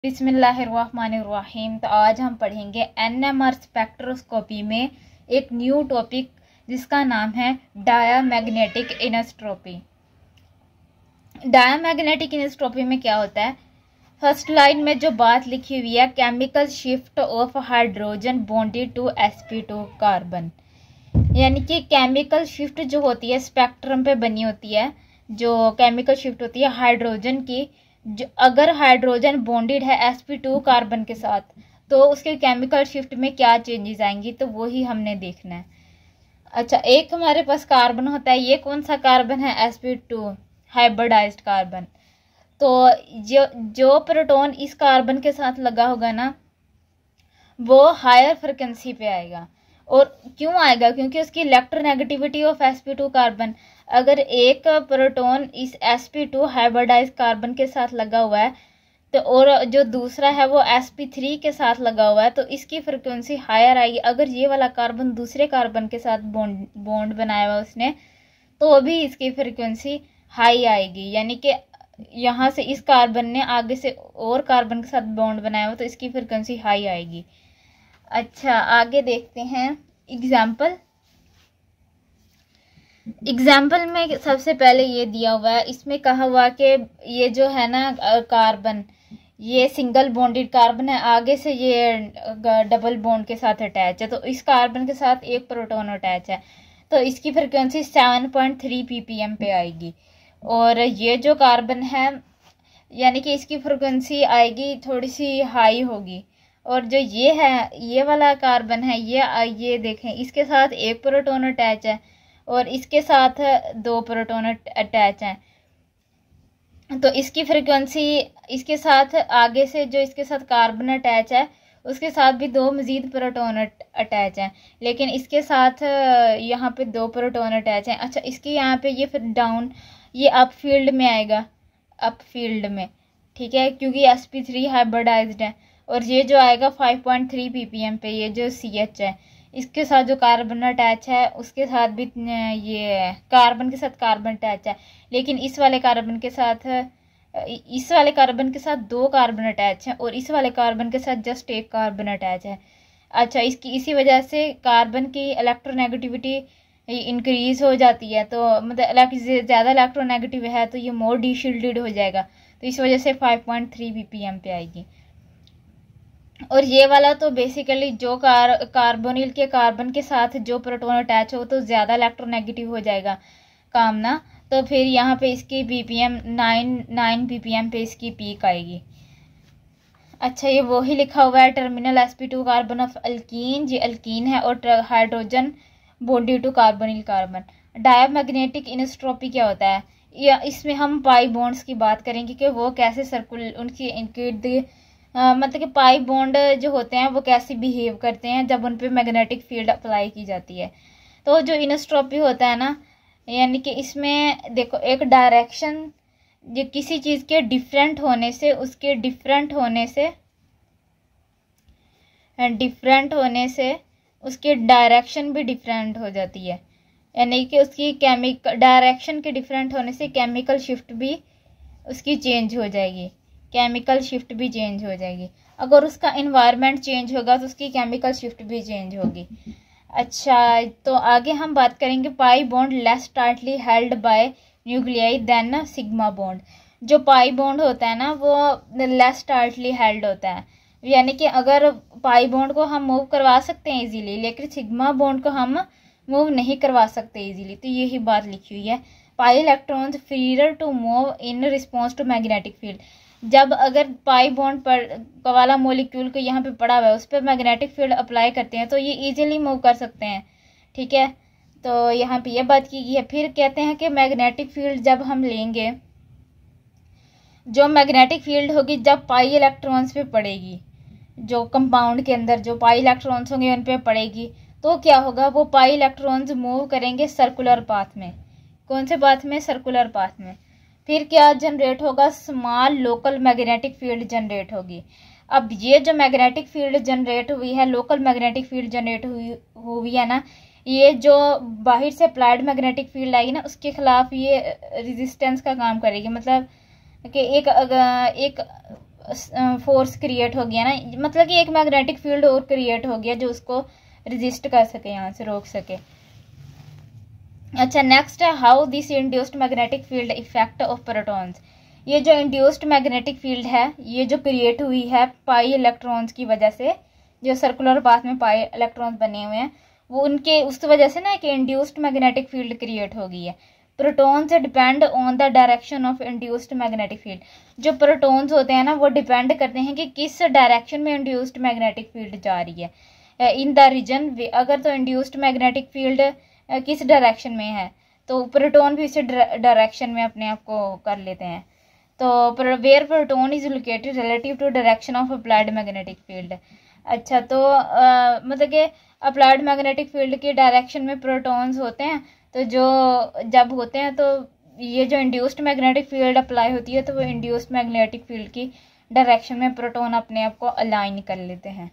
बिस्मिल्लाहिर्रहमानिर्रहीम। तो आज हम पढ़ेंगे एनएमआर स्पेक्ट्रोस्कोपी में एक न्यू टॉपिक जिसका नाम है डायामैग्नेटिक इनोस्ट्रोपी। डायामैग्नेटिक इनोस्ट्रोपी में क्या होता है? फर्स्ट लाइन में जो बात लिखी हुई है, chemical shift of hydrogen bonded to sp2 carbon, यानी कि केमिकल शिफ्ट जो होती है स्पेक्ट्रम पे बनी होती है, जो केमिकल शिफ्ट होती है हाइड्रोजन की, जो अगर हाइड्रोजन बॉन्डेड है sp2 कार्बन के साथ तो उसके केमिकल शिफ्ट में क्या चेंजेस आएंगी, तो वो ही हमने देखना है। अच्छा, एक हमारे पास कार्बन होता है, ये कौन सा कार्बन है? sp2 hybridised carbon. तो जो प्रोटॉन इस कार्बन के साथ लगा होगा ना, वो हायर फ्रिक्वेंसी पे आएगा। और क्यों आएगा? क्योंकि उसकी इलेक्ट्रोनेगेटिविटी ऑफ sp2 कार्बन, अगर एक प्रोटॉन इस sp2 हाइब्रिडाइज्ड कार्बन के साथ लगा हुआ है तो, और जो दूसरा है वो sp3 के साथ लगा हुआ है, तो इसकी फ्रिक्वेंसी हायर आएगी। अगर ये वाला कार्बन दूसरे कार्बन के साथ बॉन्ड बनाया हुआ उसने, तो भी इसकी फ्रिक्वेंसी हाई आएगी। यानी कि यहाँ से इस कार्बन ने आगे से और कार्बन के साथ बॉन्ड बनाया हुआ, तो इसकी फ्रिक्वेंसी हाई आएगी। अच्छा, आगे देखते हैं एग्जाम्पल में सबसे पहले ये दिया हुआ है, इसमें कहा हुआ कि ये जो है ना कार्बन, ये सिंगल बॉन्डेड कार्बन है, आगे से ये डबल बॉन्ड के साथ अटैच है, तो इस कार्बन के साथ एक प्रोटॉन अटैच है, तो इसकी फ्रिक्वेंसी 7.3 ppm पे आएगी। और ये जो कार्बन है, यानी कि इसकी फ्रिक्वेंसी आएगी थोड़ी सी हाई होगी। और जो ये है, ये वाला कार्बन है, ये देखें, इसके साथ एक प्रोटॉन अटैच है और इसके साथ दो प्रोटॉन अटैच हैं, तो इसकी फ्रिक्वेंसी, इसके साथ आगे से जो इसके साथ कार्बन अटैच है उसके साथ भी दो मज़ीद प्रोटॉन अटैच हैं, लेकिन इसके साथ यहाँ पे दो प्रोटॉन अटैच हैं। अच्छा, इसके यहाँ पे ये फिर डाउन, ये अप फील्ड में आएगा, अप फील्ड में, ठीक है, क्योंकि sp3 हाइब्रिडाइज्ड है। और ये जो आएगा 5.3 ppm पे, ये जो CH है, इसके साथ जो कार्बन अटैच है उसके साथ भी ये कार्बन के साथ कार्बन अटैच है, लेकिन इस वाले कार्बन के साथ दो कार्बन अटैच हैं और इस वाले कार्बन के साथ जस्ट एक कार्बन अटैच है। अच्छा, इसी वजह से कार्बन की इलेक्ट्रोनेगेटिविटी इंक्रीज हो जाती है, तो मतलब ज़्यादा इलेक्ट्रोनेगेटिव है तो ये मोर डीशील्डेड हो जाएगा, तो इस वजह से 5.3 ppm पे आएगी। और ये वाला तो बेसिकली जो कार्बोनिल के कार्बन के साथ जो प्रोटॉन अटैच हो तो ज़्यादा इलेक्ट्रोनेगेटिव हो जाएगा काम ना, तो फिर यहाँ पे इसकी ppm 9 ppm पे इसकी पीक आएगी। अच्छा, ये वही लिखा हुआ है, terminal sp2 carbon of alkene, ये अल्कीन है, और hydrogen bonded to carbonyl carbon. Diamagnetic anisotropy क्या होता है? या इसमें हम पाई बॉन्ड्स की बात करेंगे कि वो कैसे उनकी मतलब कि पाई बॉन्ड जो होते हैं वो कैसे बिहेव करते हैं जब उन पे मैग्नेटिक फील्ड अप्लाई की जाती है। तो जो इनोस्ट्रोपी होता है ना, यानी कि इसमें देखो, एक डायरेक्शन, जो किसी चीज़ के डिफरेंट होने से उसके डिफरेंट होने से उसकी डायरेक्शन भी डिफरेंट हो जाती है, यानी कि उसकी डायरेक्शन के डिफरेंट होने से केमिकल शिफ्ट भी उसकी चेंज हो जाएगी, अगर उसका इन्वायरमेंट चेंज होगा तो उसकी केमिकल शिफ्ट भी चेंज होगी। अच्छा, तो आगे हम बात करेंगे pi bond less tightly held by nuclei then sigma bond. जो पाई बॉन्ड होता है ना, वो लेस टाइटली हेल्ड होता है, यानी कि अगर पाई बॉन्ड को हम मूव करवा सकते हैं इजीली, लेकिन सिग्मा बॉन्ड को हम मूव नहीं करवा सकते इजीली। तो यही बात लिखी हुई है, pi electrons freer to move in response to magnetic field. जब अगर पाई बॉन्ड पर वाला मोलिक्यूल को यहाँ पे पड़ा हुआ है, उस पर मैग्नेटिक फील्ड अप्लाई करते हैं तो ये इजीली मूव कर सकते हैं, ठीक है। तो यहाँ पे ये बात की गई है। फिर कहते हैं कि मैग्नेटिक फील्ड जब हम लेंगे, जो मैग्नेटिक फील्ड होगी जब पाई इलेक्ट्रॉन्स पे पड़ेगी, जो कंपाउंड के अंदर जो पाई इलेक्ट्रॉन्स होंगे उन पे पड़ेगी, तो क्या होगा, वो पाई इलेक्ट्रॉन्स मूव करेंगे सर्कुलर पाथ में। कौन से पाथ में? सर्कुलर पाथ में। फिर क्या जनरेट होगा? Small local magnetic field generate होगी। अब ये जो मैग्नेटिक फील्ड जनरेट हुई है, लोकल मैग्नेटिक फील्ड जनरेट हुई है ना, ये जो बाहर से अप्लाइड मैग्नेटिक फील्ड आएगी ना, उसके खिलाफ ये रेजिस्टेंस का काम करेगी। मतलब कि एक फोर्स क्रिएट हो गया ना, मतलब कि एक मैग्नेटिक फील्ड और क्रिएट हो गया जो उसको रेजिस्ट कर सके, यहाँ से रोक सके। अच्छा, नेक्स्ट है how this induced magnetic field effect of protons. ये जो इंड्यूस्ड मैग्नेटिक फील्ड है ये जो क्रिएट हुई है पाई इलेक्ट्रॉन्स की वजह से, जो सर्कुलर पाथ में पाई इलेक्ट्रॉन्स बने हुए हैं वो उनके उस वजह से ना एक इंड्यूस्ड मैग्नेटिक फील्ड क्रिएट हो गई है। Protons depend on the direction of induced magnetic field. जो प्रोटॉन्स होते हैं ना वो डिपेंड करते हैं कि किस डायरेक्शन में इंड्यूस्ड मैग्नेटिक फील्ड जा रही है इन द रीजन। अगर तो इंड्यूस्ड मैग्नेटिक फील्ड किस डायरेक्शन में है तो प्रोटॉन भी इसी डायरेक्शन में अपने आप को कर लेते हैं। तो where proton is located relative to direction of applied magnetic field. अच्छा, तो मतलब कि अप्लाइड मैग्नेटिक फील्ड की डायरेक्शन में प्रोटॉन्स होते हैं, तो जो जब होते हैं तो ये जो इंड्यूस्ड मैग्नेटिक फील्ड अप्लाई होती है तो वो इंड्यूस्ड मैग्नेटिक फील्ड की डायरेक्शन में प्रोटॉन अपने आप को अलाइन कर लेते हैं।